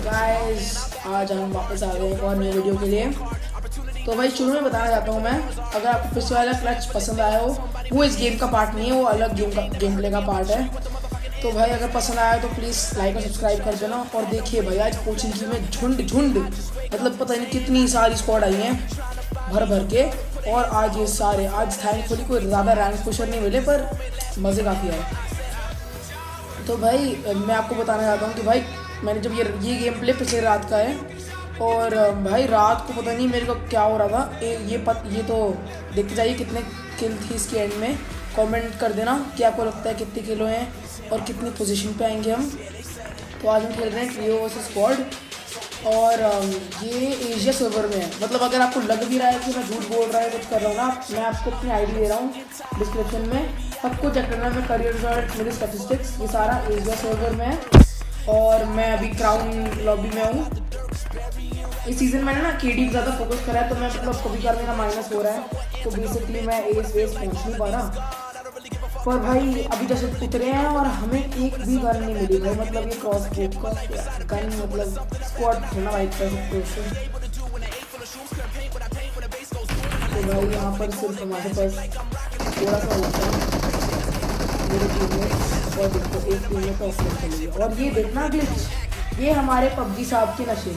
Guys आज हम वापस आ गए एक और नई वीडियो के लिए। तो भाई शुरू में बताना चाहता हूँ मैं, अगर आपको पिछले वाला क्लच पसंद आया हो, वो इस गेम का पार्ट नहीं है, वो अलग गेम प्ले का पार्ट है। तो भाई अगर पसंद आया तो प्लीज़ लाइक और सब्सक्राइब कर देना। और देखिए भाई आज कोचिंग की में झुंड मतलब पता नहीं कितनी सारी स्क्वाड आई हैं भर के। और आज ये सारे आज थैंकफुली कोई ज़्यादा रैंक पुशर नहीं मिले, पर मज़े काफ़ी आए। तो भाई मैं आपको बताना चाहता हूँ कि भाई मैंने जब ये गेम प्ले पिछले रात का है, और भाई रात को पता नहीं मेरे को क्या हो रहा था। ये तो देखते जाइए कितने किल थी इसके एंड में। कमेंट कर देना कि आपको लगता है कितने किलो हैं और कितनी पोजीशन पे आएंगे हम। तो आज हम खेल रहे हैं ट्रियो वर्सेस स्क्वाड, और ये एशिया सर्वर में है। मतलब अगर आपको लग भी रहा है कि मैं झूठ बोल रहा है कुछ कर रहा हूँ ना, मैं आपको अपनी आईडी दे रहा हूँ डिस्क्रिप्शन में, सबको चेक करना। मैं करियर मेरे स्टैटिस्टिक्स ये सारा एशिया सर्वर में है, और मैं अभी क्राउन लॉबी में हूँ। इस सीज़न मैंने ना केडी पर ज़्यादा फोकस करा है, तो मैं मतलब कभी कभार मेरा माइनस हो रहा है, तो बेसिकली मैं एस पहुँच नहीं पा रहा। पर भाई अभी जैसे उतरे हैं और हमें एक भी गन नहीं मिली भाई। मतलब ये क्रॉस गन मतलब स्क्वाड होना वाइप कर सकते हैं। तो भाई यहाँ पर सिर्फ हमारे पास थोड़ा सा होता है मेरे टीम में, और देखो एक टीम में तो ऑफलाइन चलेगी। और ये देखना ग्लिच, ये हमारे पबजी साहब के नशे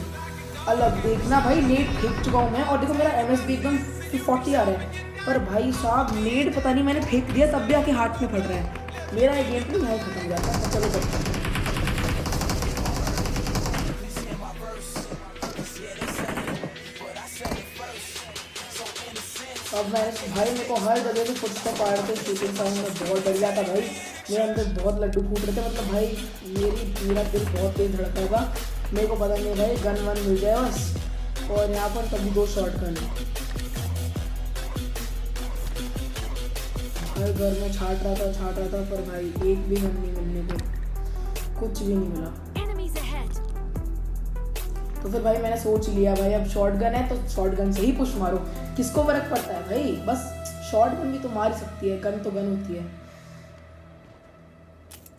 अलग। देखना भाई नेट फेंक चुका हूँ मैं, और देखो मेरा MSB एकदम 40 आ रहा है, पर भाई साहब नेट पता नहीं मैंने फेंक दिया तब भी आके हाथ में फट रहा है। मेरा ये गेम प्ले यहाँ खत्म हो जाता है। चलो चलते हैं। अब मैं भाई मेरे को हर जगह से फुटस्टेप आ रहे थे, शूटिंग साउंड में बहुत डर गया था भाई। मेरे अंदर बहुत लड्डू फूट रहे थे। मतलब भाई मेरा दिल बहुत तेज धड़का होगा। मेरे को पता नहीं भाई गन वन मिल जाए बस। और यहाँ पर कभी 2 शॉट गन है। हर घर में छाट रहा था, पर भाई एक भी गन नहीं मिलने को, कुछ भी नहीं मिला। तो फिर भाई मैंने सोच लिया भाई अब शॉटगन है तो शॉटगन से ही पुश मारो, किसको फर्क पड़ता है भाई। बस शॉटगन भी तो मार सकती है, गन तो गन होती है।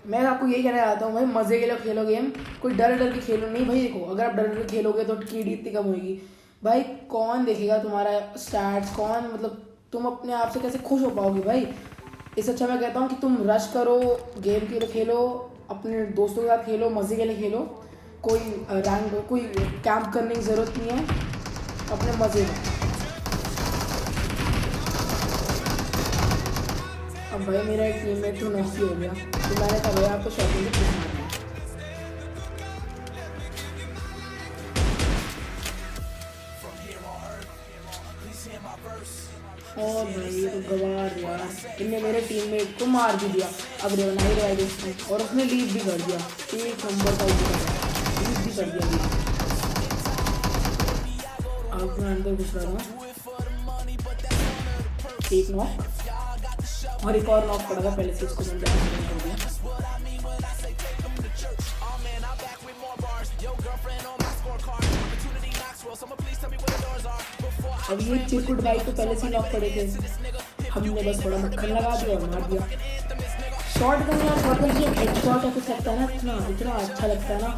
मैं आपको यही कहना चाहता हूँ भाई, मजे के लिए खेलो गेम, कोई डर के खेलो नहीं भाई। देखो अगर आप डर के खेलोगे तो कीडी इतनी कम होगी भाई। कौन देखेगा तुम्हारा स्टैट्स, कौन मतलब तुम अपने आप से कैसे खुश हो पाओगे भाई। इससे अच्छा मैं कहता हूँ कि तुम रश करो, गेम के लिए खेलो, अपने दोस्तों के साथ खेलो, मज़े के लिए खेलो। कोई रैंक कोई कैंप करने की ज़रूरत नहीं है, अपने मज़े में। अब भाई मेरा एक टीममेट तो नॉकी हो गया, तो मैंने कहा भाई आपको शॉटिंग में पूछना है। और भाई ये तो गवार यार, इनने मेरे टीममेट को मार भी दिया। अब रेवनाई रहा उसने, और उसने लीव भी कर दिया। एक नंबर का लीव भी कर दिया। अब मैं अंदर घुस रहा था, एक नॉक और एक और नॉक पड़ा था पहले से, इसको मैंने कर दिया। अब ये चिरकुट भाई तो पहले से नॉक पड़े थे, हमने बस थोड़ा मक्खन लगा दिया और मार दिया। शॉटगन या शॉटगन की हेडशॉट कुछ लगता है ना, इतना अच्छा लगता है ना।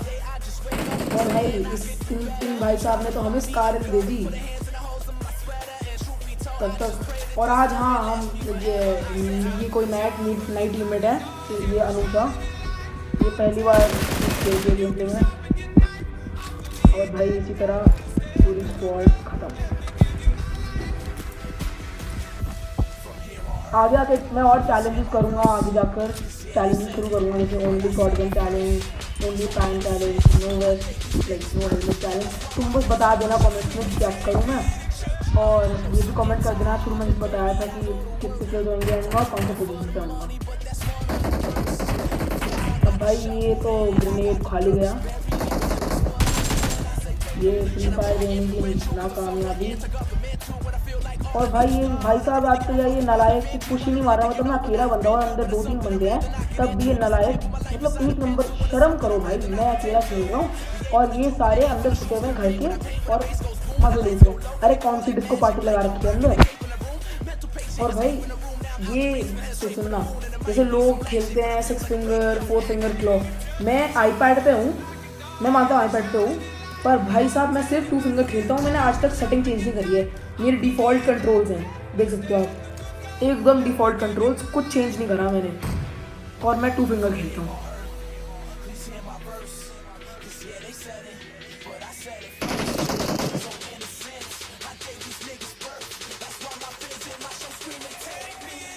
और भाई इस इन भाई साहब ने तो हमें स्कार दे दी तब तक। और आज हाँ हम ये कोई नई टीममेट है, ये अनूपा, ये पहली बार खेल गेम प्ले में। और भाई इसी तरह पूरी स्क्वाड खत्म। आगे आके मैं और चैलेंजेस करूँगा, आगे जाकर चैलेंजेस शुरू करूँगा, जैसे only shotgun challenge, only pan challenge, no helmet challenge. तुम बस बता देना कमेंट्स में क्या करूँ मैं, और ये भी कमेंट कर देना। शुरू मैंने बताया था कि कितने किल होंगे आऊँगा और कौन सा पोजीशन पे आऊँगा। अब भाई ये तो ग्रेनेड खाली गया, ये फ्री फायर गेम की नाकामयाबी। और भाई ये भाई साहब आजकल ये नालायक की पुश ही नहीं मार रहा, मतलब मैं अकेला बंदा हूँ और अंदर 2-3 बंदे हैं, तब भी ये नालायक, मतलब एक नंबर, शर्म करो भाई, मैं अकेला खेल रहा हूँ और ये सारे अंदर छुपे हुए हैं घर के और मजे ले रहे हैं। अरे कौन सी डिस्को पार्टी लगा रखी है अंदर। और भाई ये तो सुनना, जैसे लोग खेलते हैं 6 फिंगर 4 फिंगर क्लॉ, मैं आईपैड पे हूँ, मैं मानता हूँ आईपैड पे हूँ, पर भाई साहब मैं सिर्फ 2 फिंगर खेलता हूँ। मैंने आज तक सेटिंग चेंज नहीं करी है, मेरे डिफ़ॉल्ट कंट्रोल्स हैं, देख सकते हो आप, एकदम डिफ़ॉल्ट कंट्रोल्स, कुछ चेंज नहीं करा मैंने, और मैं 2 फिंगर खेलता हूँ।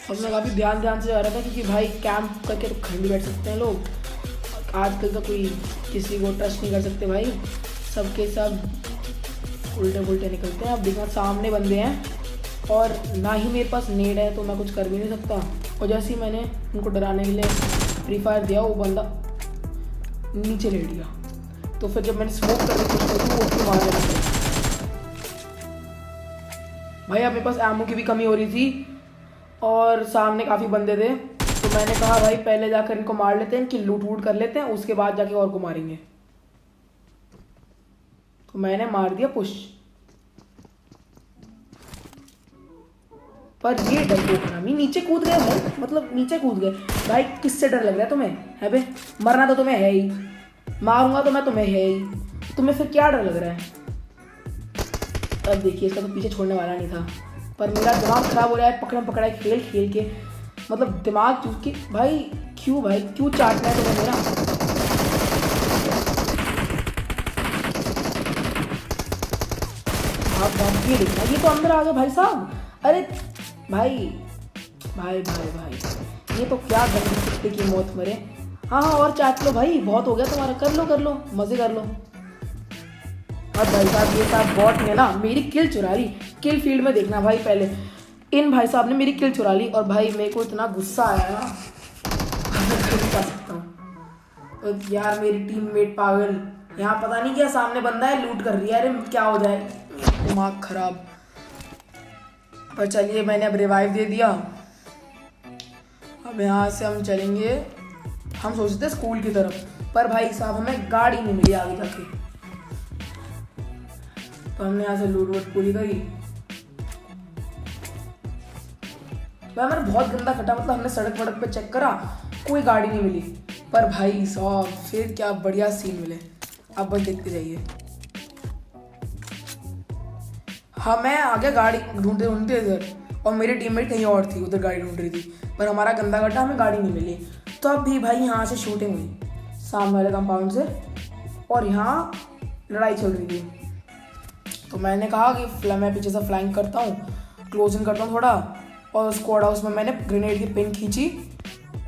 अब मैं काफ़ी ध्यान से जा रहा था क्योंकि भाई कैंप करके तो घर भी बैठ सकते हैं लोग, आजकल का कोई किसी को ट्रस्ट नहीं कर सकते भाई, सबके सब उल्टे पुल्टे निकलते हैं। अब देखना सामने बंदे हैं और ना ही मेरे पास नेड है तो मैं कुछ कर भी नहीं सकता, और जैसे ही मैंने उनको डराने के लिए फ्री फायर दिया वो बंदा नीचे लेट गया, तो फिर जब मैंने स्मोक करने की कोशिश करी वो उसको मारने लगा। भाई अब मेरे पास एमओ की भी कमी हो रही थी और सामने काफ़ी बंदे थे, तो मैंने कहा भाई पहले जाकर इनको मार लेते हैं, इनकी लूट वूट कर लेते हैं, उसके बाद जाके और को मारेंगे। तो मैंने मार दिया पुश, पर ये डर हरामी नीचे कूद गए भाई, मतलब नीचे कूद गए भाई। किससे डर लग रहा है तुम्हें, है बे? मरना तो तुम्हें है ही, मारूंगा तो मैं तुम्हें है ही, तुम्हें फिर क्या डर लग रहा है? अब देखिए इसका तो पीछे छोड़ने वाला नहीं था, पर मेरा दिमाग खराब हो रहा है पकड़म पकड़ाई खेल खेल के, मतलब दिमाग चूक के भाई। क्यों चाटना है तुम्हें मेरा? आप ये देखना, ये तो अंदर आ गए भाई साहब। अरे भाई भाई भाई भाई, ये तो क्या गंदी कुत्ते की मौत मरे। हाँ और चाट लो भाई, बहुत हो गया तुम्हारा, कर लो मजे कर लो। अब भाई साहब ये साहब बॉट ने ना मेरी किल चुरा ली, किल फील्ड में देखना भाई, पहले इन भाई साहब ने मेरी किल चुरा ली और भाई मेरे को इतना गुस्सा आया ना, मैं कर नहीं सकता हूँ। तो यार मेरी टीममेट पागल, यहाँ पता नहीं क्या सामने बंदा है लूट कर रही है, अरे क्या हो जाए, दिमाग खराब। पर चलिए मैंने अब रिवाइव दे दिया, अब यहाँ से हम चलेंगे, हम सोचते थे स्कूल की तरफ, पर भाई साहब हमें गाड़ी नहीं मिली आगे जाके, तो हमने यहाँ से लूट वूट पूरी करी। भाई मैंने बहुत गंदा कटा, मतलब हमने सड़क वड़क पे चेक करा, कोई गाड़ी नहीं मिली, पर भाई साहब फिर क्या बढ़िया सीन मिले, आप बस देखते जाइए। हाँ मैं आ गया गाड़ी ढूंढते इधर, और मेरी टीममेट कहीं और थी, उधर गाड़ी ढूंढ रही थी, पर हमारा गंदा कटा, हमें गाड़ी नहीं मिली। तो अब भी भाई यहाँ से शूटिंग हुई सामने वाले कंपाउंड से, और यहाँ लड़ाई चल रही थी। तो मैंने कहा कि मैं पीछे से फ्लैंक करता हूँ, क्लोज इन करता हूँ थोड़ा, और स्क्वाड हाउस में मैंने ग्रेनेड की पिन खींची,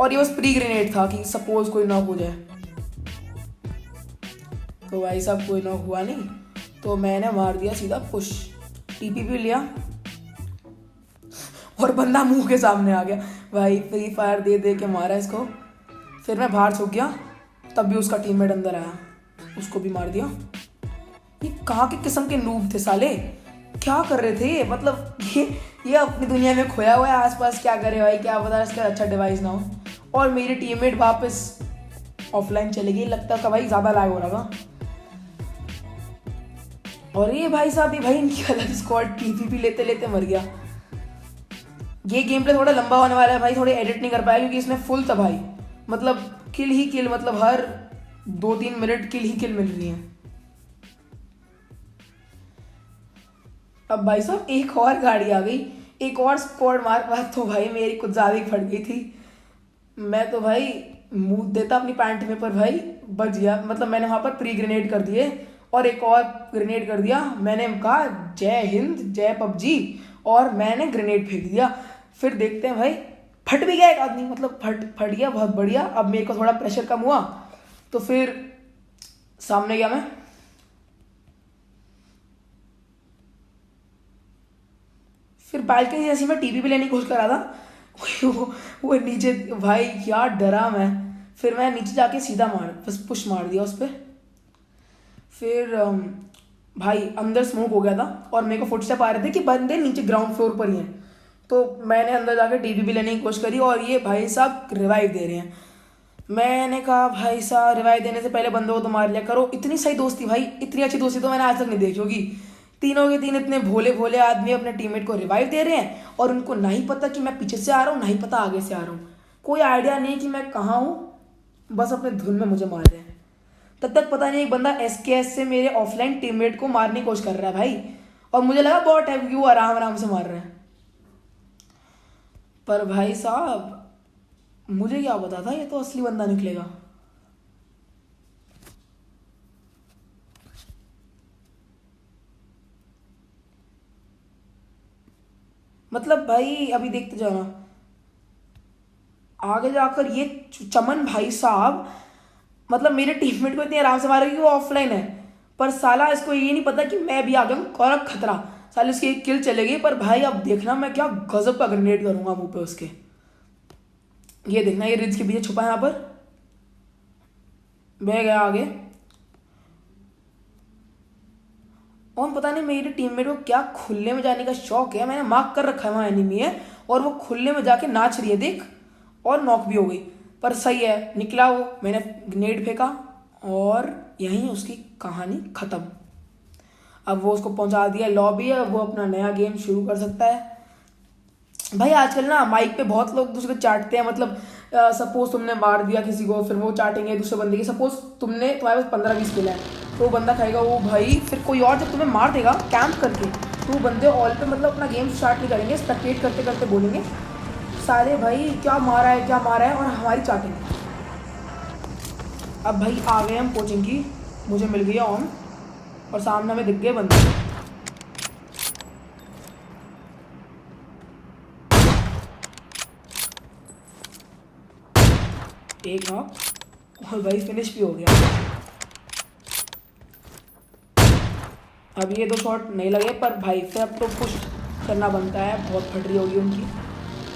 और ये बस प्री ग्रेनेड था कि सपोज कोई नॉक हो जाए। तो भाई साहब कोई नॉक हुआ नहीं, तो मैंने मार दिया सीधा पुश, टीपी भी लिया और बंदा मुंह के सामने आ गया भाई, फ्री फायर दे के मारा इसको। फिर मैं बाहर छुप गया, तब भी उसका टीममेट अंदर आया, उसको भी मार दिया। ये कहाँ के किस्म के नूब थे साले, क्या कर रहे थे, मतलब ये अपनी दुनिया में खोया हुआ है, आसपास क्या करे भाई, क्या पता इसका अच्छा डिवाइस ना हो। और मेरी टीममेट वापस ऑफलाइन चले गई, लगता था भाई ज़्यादा लैग हो रहा था। और ये भाई साहब भी भाई इनकी अलग स्क्वाड टीपीपी लेते लेते मर गया। ये गेम प्ले थोड़ा लंबा होने वाला है भाई, थोड़े एडिट नहीं कर पाया क्योंकि इसमें फुल था भाई, मतलब किल ही किल, मतलब हर 2-3 मिनट किल ही किल मिल रही है। अब भाई साहब एक और गाड़ी आ गई, एक और स्क्वाड मार पास, तो भाई मेरी कुछ ज़्यादा ही फट गई थी, मैं तो भाई मुँह देता अपनी पैंट में, पर भाई बच गया, मतलब मैंने वहाँ पर प्री ग्रेनेड कर दिए और एक और ग्रेनेड कर दिया, मैंने कहा जय हिंद जय पबजी, और मैंने ग्रेनेड फेंक दिया। फिर देखते हैं भाई फट भी गया एक आदमी, मतलब फट गया, बहुत बढ़िया। अब मेरे को थोड़ा प्रेशर कम हुआ, तो फिर सामने गया मैं, फिर बालकनी जैसी मैं टीवी भी लेने की कोशिश कर रहा था, वो नीचे, भाई क्या डरा मैं, फिर मैं नीचे जाके सीधा बस पुश मार दिया उस पर। फिर भाई अंदर स्मोक हो गया था और मेरे को फुटस्टेप आ रहे थे कि बंदे नीचे ग्राउंड फ्लोर पर ही हैं। तो मैंने अंदर जाकर डीबीबी लेने की कोशिश करी और ये भाई साहब रिवाइव दे रहे हैं। मैंने कहा भाई साहब रिवाइव देने से पहले बंदों को तो मार लिया करो। इतनी सही दोस्ती भाई, इतनी अच्छी दोस्ती तो मैंने आज तक नहीं देखी होगी। तीनों के तीन इतने भोले भोले आदमी अपने टीममेट को रिवाइव दे रहे हैं और उनको नहीं पता कि मैं पीछे से आ रहा हूँ, नहीं पता आगे से आ रहा हूँ, कोई आइडिया नहीं कि मैं कहाँ हूँ, बस अपने धुन में मुझे मार रहे हैं। तब तक पता नहीं एक बंदा एसकेएस से मेरे ऑफलाइन टीममेट को मारने की कोशिश कर रहा है भाई, और मुझे लगा बॉट है क्योंकि वो आराम आराम से मार रहे हैं। पर भाई साहब मुझे क्या पता था ये तो असली बंदा निकलेगा। मतलब भाई अभी देखते जाना आगे जाकर ये चमन भाई साहब मतलब मेरे टीममेट को इतनी आराम से मारेगी कि वो ऑफलाइन है, पर साला इसको ये नहीं पता कि मैं भी आ गया हूँ कड़क खतरा। साले उसकी एक किल चलेगी, पर भाई अब देखना मैं क्या गजब का ग्रेनेड करूंगा मुंह पे उसके। ये देखना ये रिज के पीछे छुपा है यहाँ पर, बह गया आगे। और पता नहीं मेरे टीममेट को क्या खुले में जाने का शौक है, मैंने मार्क कर रखा है वहाँ एनिमी है और वो खुले में जाके नाच रही है देख, और नॉक भी हो गई। पर सही है निकला वो, मैंने ग्रेनेड फेंका और यहीं उसकी कहानी खत्म। अब वो उसको पहुंचा दिया लॉबी है, वो अपना नया गेम शुरू कर सकता है। भाई आजकल ना माइक पे बहुत लोग दूसरे को चाटते हैं, मतलब सपोज तुमने मार दिया किसी को फिर वो चाटेंगे दूसरे बंदे की। सपोज तुमने तुम्हारे पास 15-20 किल है तो वो बंदा खाएगा वो भाई, फिर कोई और जब तुम्हें मार देगा कैंप करके तो वो बंदे ऑल पे मतलब अपना गेम स्टार्ट नहीं करेंगे, स्पेक्टेट करते करते बोलेंगे सारे भाई क्या मारा है क्या मारा है, और हमारी चाटेंगे। अब भाई आ गए हम कोचिंग की, मुझे मिल गया ऑन और सामने हमें दिख गए बंदे। एक नॉक और भाई फिनिश भी हो गया। अब ये 2 शॉट नहीं लगे, पर भाई से अब तो पुश करना बनता है, बहुत फट रही होगी उनकी।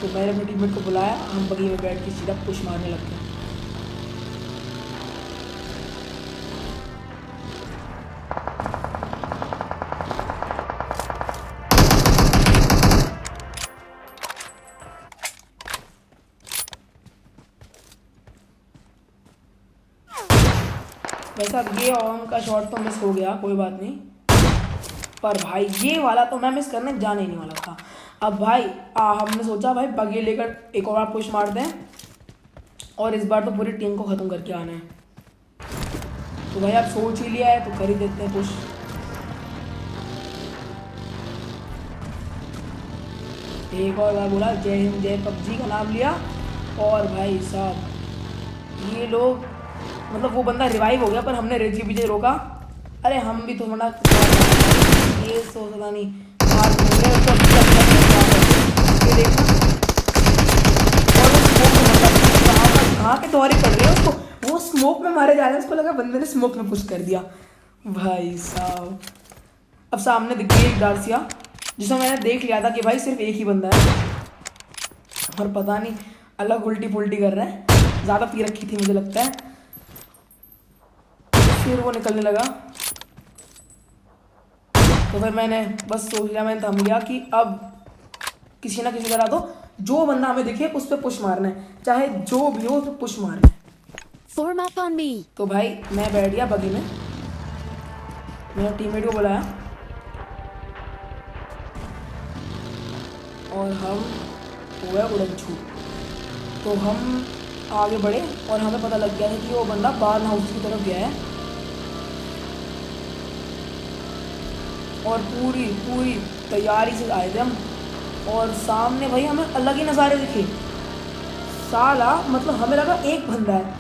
तो मैंने अपने टीममेट को बुलाया, हम बगी में बैठ के सीधा पुश मारने लग गए। वैसे अब ये ऑन का शॉट तो मिस हो गया, कोई बात नहीं, पर भाई ये वाला तो मैं मिस करने जाने ही नहीं वाला था। अब भाई हमने सोचा भाई बगी लेकर एक और बार पुश मारते हैं और इस बार तो पूरी टीम को ख़त्म करके आना है। तो भाई आप सोच ही लिया है तो कर ही देते हैं पुश। एक और बार बोला जय हिंद जय पबजी का नाम लिया, और भाई साहब ये लोग मतलब वो बंदा रिवाइव हो गया पर हमने रेज के पीछे रोका। अरे हम भी तो थोड़ा ये सोचता नहीं मार दूंगे उसको, ये देखना और वो कहाँ पे दौरे पड़ रही है उसको, वो स्मोक में मारे जा रहे हैं, उसको लगा बंदे ने स्मोक में पुश कर दिया भाई साहब। अब सामने दिख गई एक डार्सिया जिसमें मैंने देख लिया था कि भाई सिर्फ एक ही बंदा है, और पता नहीं अलग उल्टी पुल्टी कर रहा है, ज़्यादा पी रखी थी मुझे लगता है। फिर वो निकलने लगा तो फिर मैंने बस सोच लिया, मैंने थम लिया कि अब किसी ना किसी तरह तो जो बंदा हमें दिखे उस पर पुश मारना है, चाहे जो भी हो तो पुश मारना है। Form up on me. तो भाई मैं बैठ गया बगी में, मैंने टीममेट को बुलाया और हम हो गया उड़न छूट। तो हम आगे बढ़े और हमें पता लग गया है कि वो बंदा बार्न हाउस की तरफ गया है, और पूरी पूरी तैयारी से आए थे हम, और सामने भाई हमें अलग ही नज़ारे दिखे। साला मतलब हमें लगा एक बंदा है,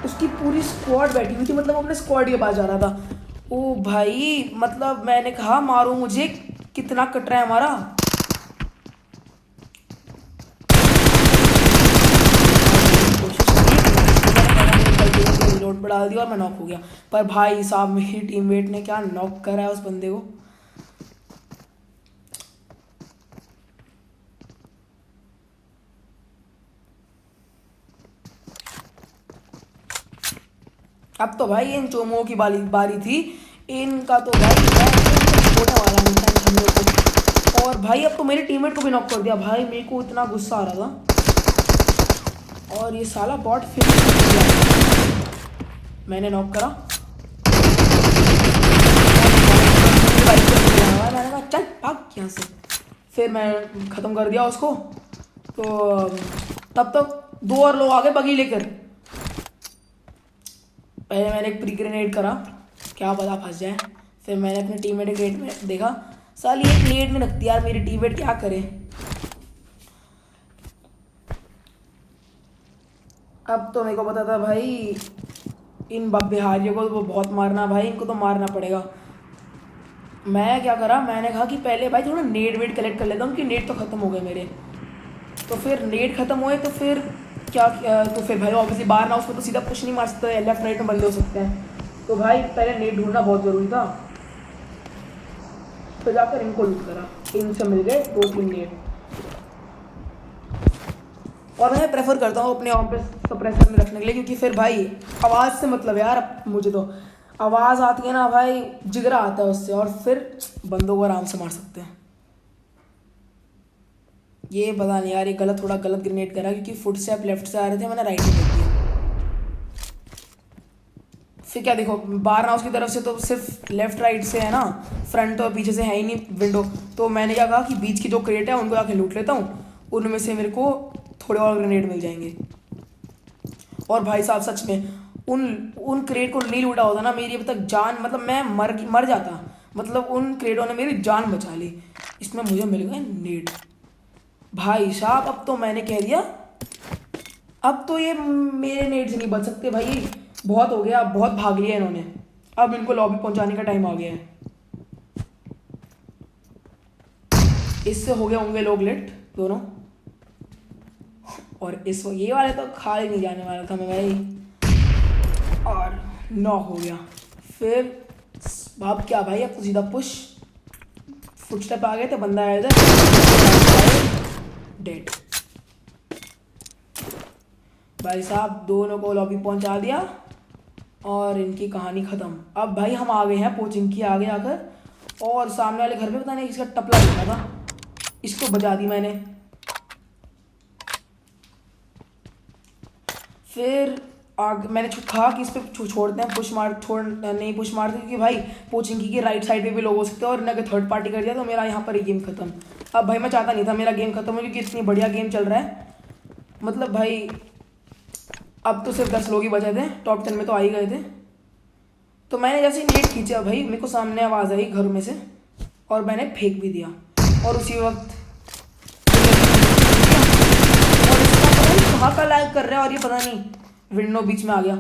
उसकी पूरी स्क्वाड बैठी हुई थी, मतलब अपने स्क्वाड के पास जा रहा था। ओ भाई मतलब मैंने कहा मारो मुझे, कितना कट रहा है हमारा। लोड बढ़ा दिया और मैं नॉक हो गया, पर भाई साहब मेरी टीममेट ने क्या नॉक करा है उस बंदे को। अब तो भाई इन चोमों की बारी थी, इनका तो भाई होने वाला नहीं था हम लोग को। और भाई अब तो मेरे टीममेट को भी नॉक कर दिया भाई, मेरे को इतना गुस्सा आ रहा था। और ये साला बॉट फिर मैंने नॉक करा। मैंने कहा चल भाग यहाँ से, फिर मैं ख़त्म कर दिया उसको। तो तब तक 2 और लोग आ गए बगी लेकर। पहले मैंने एक प्री ग्रेनेड करा, क्या पता फंस जाए। फिर मैंने अपने टीममेट के ग्रेड में देखा, साली एक नेट में रखती यार मेरी टीममेट, क्या करे। अब तो मेरे को पता था भाई इन बिहारियों को तो बहुत मारना भाई, इनको तो मारना पड़ेगा। मैं क्या करा, मैंने कहा कि पहले भाई थोड़ा नेट वेट कलेक्ट कर लेता हूँ, कि नेट तो ख़त्म हो गए मेरे। तो फिर नेट ख़त्म हुए तो फिर क्या, तो फिर भाई ऑब्वियसली बाहर ना उसको तो सीधा पुश नहीं मार सकते, लेफ्ट राइट में बंदे हो सकते हैं। तो भाई पहले नेट ढूंढना बहुत ज़रूरी था। तो जाकर इनको लूट करा, इनसे मिल गए 2-3 नेट। और मैं प्रेफर करता हूँ अपने ऑन पे सप्रेसर में रखने के लिए, क्योंकि फिर भाई आवाज़ से मतलब यार, मुझे तो आवाज़ आती है ना भाई, जिगरा आता है उससे, और फिर बंदों को आराम से मार सकते हैं। ये पता नहीं यार, ये थोड़ा गलत ग्रेनेड करा, क्योंकि फुट स्टेप लेफ्ट से आ रहे थे, मैंने राइट में देख दिया। फिर क्या देखो, बाहर हाउस की तरफ से तो सिर्फ लेफ्ट राइट से है ना, फ्रंट और पीछे से है ही नहीं विंडो। तो मैंने क्या कहा कि बीच की जो क्रेट है उनको जाके लूट लेता हूँ, उनमें से मेरे को थोड़े और ग्रेनेड मिल जाएंगे। और भाई साहब सच में उन क्रेट को नहीं लूटा होता ना, मेरी अब तक जान, मतलब मैं मर जाता। मतलब उन क्रेटों ने मेरी जान बचा ली। इसमें मुझे मिल गए नेट। भाई साहब अब तो मैंने कह दिया, अब तो ये मेरे नेट से नहीं बच सकते भाई, बहुत हो गया, बहुत भाग लिया इन्होंने। अब इनको लॉबी पहुंचाने का टाइम आ गया है। इससे हो गए होंगे लोग लेट दोनों। और ये वाले तो खा ही नहीं जाने वाला था मैं भाई, और नॉक हो गया। फिर अब क्या भाई, अब तो सीधा पुश, फुटस्टेप आ गए थे, बंदा आया इधर, डेड। भाई साहब दोनों को लॉबी पहुंचा दिया और इनकी कहानी ख़त्म। अब भाई हम आ गए हैं कोचिंग की आगे आकर, और सामने वाले घर में पता नहीं इसका टपला दिखा था, इसको बजा दी मैंने। फिर मैंने कहा कि इस पर छोड़ते हैं, पुश मारते, क्योंकि भाई पोचिंकी के राइट साइड पे भी लोग हो सकते हैं, और इन्हें थर्ड पार्टी कर दिया तो मेरा यहाँ पर ही गेम खत्म। अब भाई मैं चाहता नहीं था मेरा गेम खत्म हो, क्योंकि इतनी बढ़िया गेम चल रहा है। मतलब भाई अब तो सिर्फ 10 लोग ही बचे थे, टॉप 10 में तो आ ही गए थे। तो मैंने जैसे नेट खींचा भाई, मेरे को सामने आवाज़ आई घर में से, और मैंने फेंक भी दिया। और उसी वक्त और इसका पता नहीं कहाँ का लाइक कर रहा है, और ये पता नहीं विंडो बीच में आ गया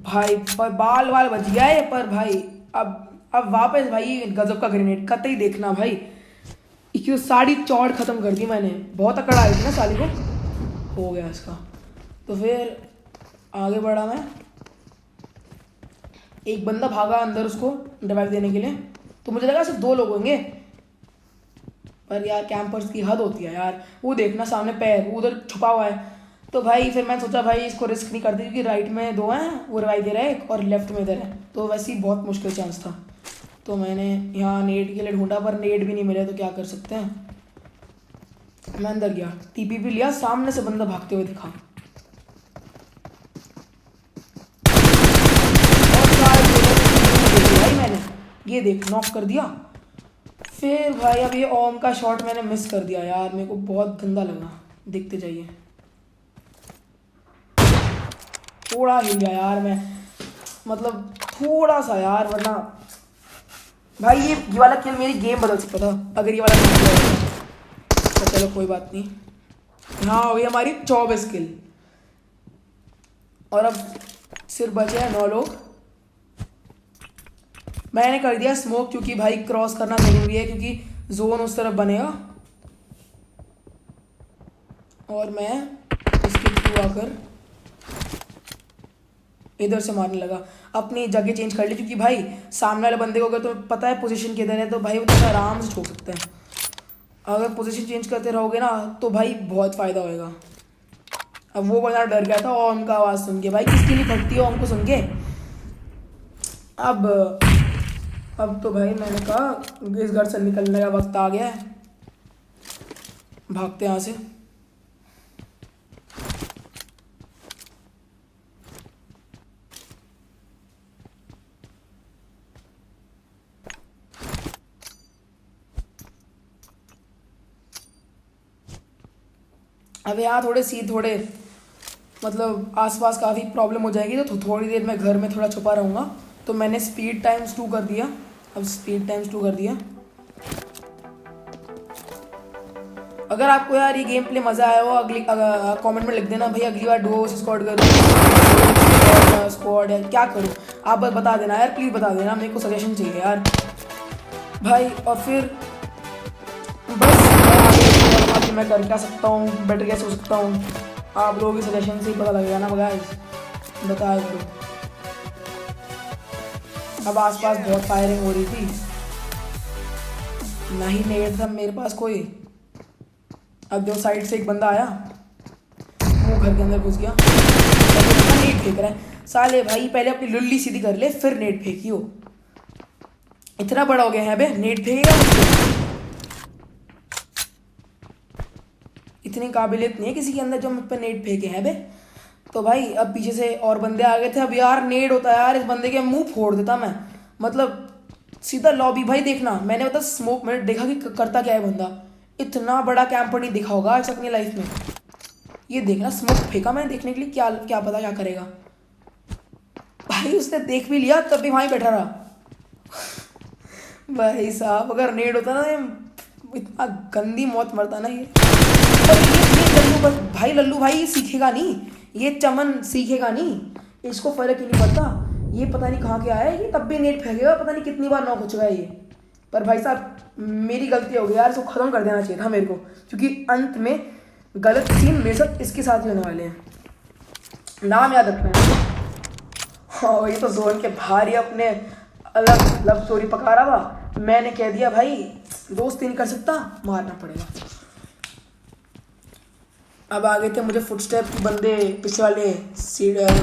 भाई, पर बाल बच गया है। पर भाई अब वापस भाई गजब का ग्रेनेड, कतई देखना भाई, इसकी साड़ी चौड़ खत्म कर दी मैंने, बहुत अकड़ आई थी ना साली को, हो गया इसका। तो फिर आगे बढ़ा मैं, एक बंदा भागा अंदर उसको रिवाइव देने के लिए, तो मुझे लगा सिर्फ 2 लोग होंगे, पर यार कैंपर्स की हद होती है यार। वो देखना सामने पैर उधर छुपा हुआ है। तो भाई फिर मैं सोचा भाई इसको रिस्क नहीं करती, क्योंकि राइट में 2 हैं, वो रिवाइव दे रहा है एक, और लेफ्ट में इधर है, तो वैसे ही बहुत मुश्किल चांस था। तो मैंने यहाँ नेट के लिए ढूंढा, पर नेट भी नहीं मिले, तो क्या कर सकते हैं। मैं अंदर गया, टीपी भी लिया, सामने से बंदा भागते हुए दिखा, और भाई मैंने ये देख नॉक कर दिया। फिर भाई अब ये ओम का शॉट मैंने मिस कर दिया यार, मेरे को बहुत गंदा लगा। देखते जाइए, थोड़ा हिल गया यार मैं, मतलब थोड़ा सा यार, वरना भाई ये वाला किल मेरी गेम बदल सकता था अगर ये वाला नहीं किया होता। तो चलो कोई बात नहीं, हाँ हो गई हमारी 24 किल, और अब सिर्फ बचे हैं 9 लोग। मैंने कर दिया स्मोक, क्योंकि भाई क्रॉस करना जरूरी है, क्योंकि जोन उस तरफ बनेगा, और मैं इसके थ्रू आकर इधर से मारने लगा। अपनी जगह चेंज कर ली, क्योंकि भाई सामने वाले बंदे को अगर तो पता है पोजीशन किधर है, तो भाई वो तो आराम से ठोक सकते हैं। अगर पोजीशन चेंज करते रहोगे ना, तो भाई बहुत फ़ायदा होएगा। अब वो बंदा डर गया था ओम का आवाज़ सुन के, भाई किसकी नहीं फटती है ओम को सुन के। अब अब तो भाई मैंने कहा इस घर से निकलने का वक्त आ गया है, भागते यहाँ से। अब यहाँ थोड़े मतलब आसपास काफ़ी प्रॉब्लम हो जाएगी, तो थोड़ी देर मैं घर में थोड़ा छुपा रहूँगा। तो मैंने स्पीड टाइम्स 2 कर दिया। अब स्पीड टाइम्स 2 कर दिया। अगर आपको यार ये गेम प्ले मज़ा आया हो, अगली कमेंट में लिख देना भाई अगली बार डुओ स्क्वाड करूँ, स्क्वाड है क्या करूँ, आप बस बता देना यार, प्लीज़ बता देना, मेरे को सजेशन चाहिए यार भाई। और फिर बस मैं कर क्या सकता हूँ, बेटर कैसे हो सकता हूँ, आप लोगों की सजेशन से ही पता लगेगा ना गाइस, बताया करो। अब आसपास बहुत फायरिंग हो रही थी, नहीं नेट था मेरे पास कोई। अब जो साइड से एक बंदा आया, वो घर के अंदर घुस गया, नेट फेंक रहा है। साले भाई पहले अपनी लुल्ली सीधी कर ले फिर नेट फेंकियो, इतना बड़ा हो गया है बे, नेट फेंकेगा मुझे। इतनी काबिलियत नहीं है किसी के अंदर जो मुझ पर नेट फेंके हैं बे। तो भाई अब पीछे से और बंदे आ गए थे। अब यार नेट होता है यार, इस बंदे के मुंह फोड़ देता मैं, मतलब सीधा लॉबी भाई। देखना मैंने मतलब स्मोक मैंने देखा कि करता क्या है बंदा, इतना बड़ा कैंपर नहीं दिखा होगा आज अपनी लाइफ में। ये देखना स्मोक फेंका मैंने देखने के लिए, क्या क्या पता क्या करेगा भाई। उसने देख भी लिया तब भी वहीं बैठा रहा भाई साहब। अगर नेट होता ना इतना गंदी मौत मरता ना ये। और ये लल्लू भाई ये सीखेगा नहीं, ये चमन सीखेगा नहीं, इसको फर्क ही नहीं पड़ता। ये पता नहीं कहाँ के आया है, ये तब भी नेट फेंकेगा, पता नहीं कितनी बार नॉक हो चुका है ये। पर भाई साहब मेरी गलती हो गई यार, इसको ख़त्म कर देना चाहिए था मेरे को, क्योंकि अंत में गलत सीन मेरे साथ इसके साथ ही होने वाले हैं। नाम याद रखना है। हाँ ये तो जोन के बाहर ही अपने अलग लव स्टोरी पका रहा था, मैंने कह दिया भाई दोस्ती नहीं कर सकता, मारना पड़ेगा। अब आ गए थे मुझे फुटस्टेप की, बंदे पीछे वाले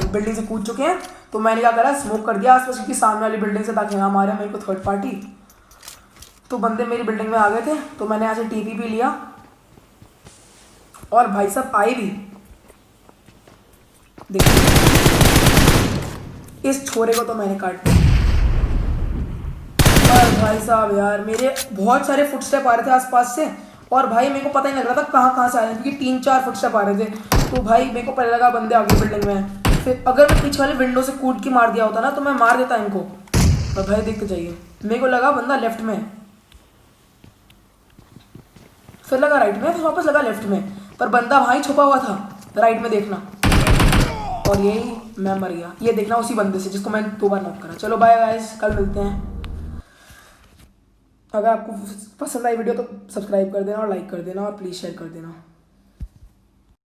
बिल्डिंग से कूद चुके हैं। तो मैंने क्या करा, स्मोक कर दिया आसपास की सामने वाली बिल्डिंग से, ताकि यहाँ मारे मेरे को थर्ड पार्टी। तो बंदे मेरी बिल्डिंग में आ गए थे, तो मैंने यहाँ से टीपी भी लिया और भाई साहब आए भी। देखिए इस छोरे को तो मैंने काट दिया। और भाई साहब यार मेरे बहुत सारे फुटस्टेप आ रहे थे आसपास से, और भाई मेरे को पता ही नहीं लग रहा था कहाँ से आ रहे हैं, क्योंकि 3-4 फुटस्टेप आ रहे थे। तो भाई मेरे को पहले लगा बंदे आ गए बिल्डिंग में। फिर अगर मैं पीछे वाले विंडो से कूद के मार दिया होता ना तो मैं मार देता इनको। और भाई देखते जाइए, मेरे को लगा बंदा लेफ्ट में, फिर लगा राइट में, फिर वापस लगा लेफ्ट में, पर बंदा वहीं छुपा हुआ था राइट में, देखना। और यही मैं मर गया, ये देखना उसी बंदे से जिसको मैंने 2 बार नॉक करा। चलो बाय गाइस, कल मिलते हैं। अगर आपको पसंद आई वीडियो तो सब्सक्राइब कर देना और लाइक कर देना और प्लीज़ शेयर कर देना।